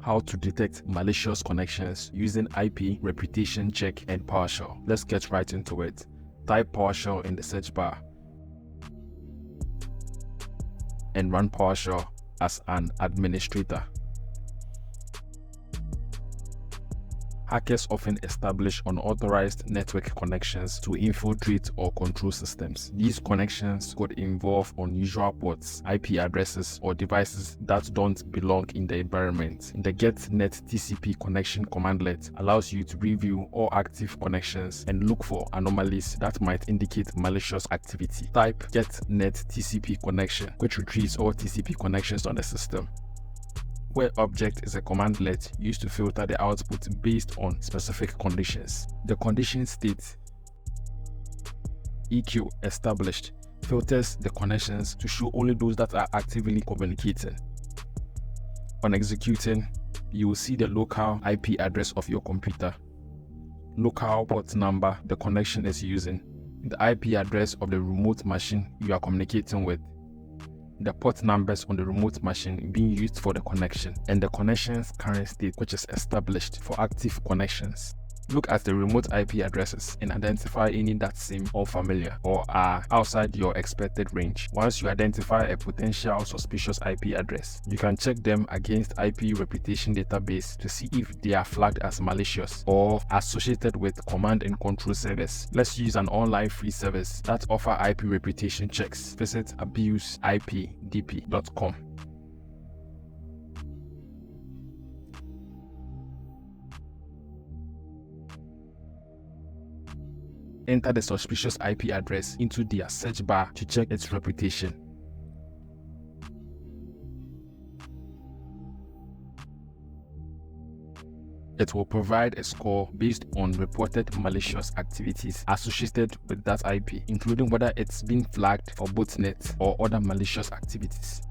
How to detect malicious connections using IP reputation check and PowerShell. Let's get right into it. Type PowerShell in the search bar and run PowerShell as an administrator. Hackers often establish unauthorized network connections to infiltrate or control systems. These connections could involve unusual ports, IP addresses, or devices that don't belong in the environment. The Get-NetTCPConnection commandlet allows you to review all active connections and look for anomalies that might indicate malicious activity. Type Get-NetTCPConnection, which retrieves all TCP connections on the system. Where object is a commandlet used to filter the output based on specific conditions. The condition states EQ established filters the connections to show only those that are actively communicating. On executing, you will see the local IP address of your computer, local port number the connection is using, the IP address of the remote machine you are communicating with, the port numbers on the remote machine being used for the connection, and the connection's current state, which is established for active connections. Look at the remote IP addresses and identify any that seem unfamiliar or are outside your expected range. Once you identify a potential suspicious IP address, you can check them against IP reputation database to see if they are flagged as malicious or associated with command and control service. Let's use an online free service that offers IP reputation checks. Visit AbuseIPDB.com. Enter the suspicious IP address into their search bar to check its reputation. It will provide a score based on reported malicious activities associated with that IP, including whether it's been flagged for botnet or other malicious activities.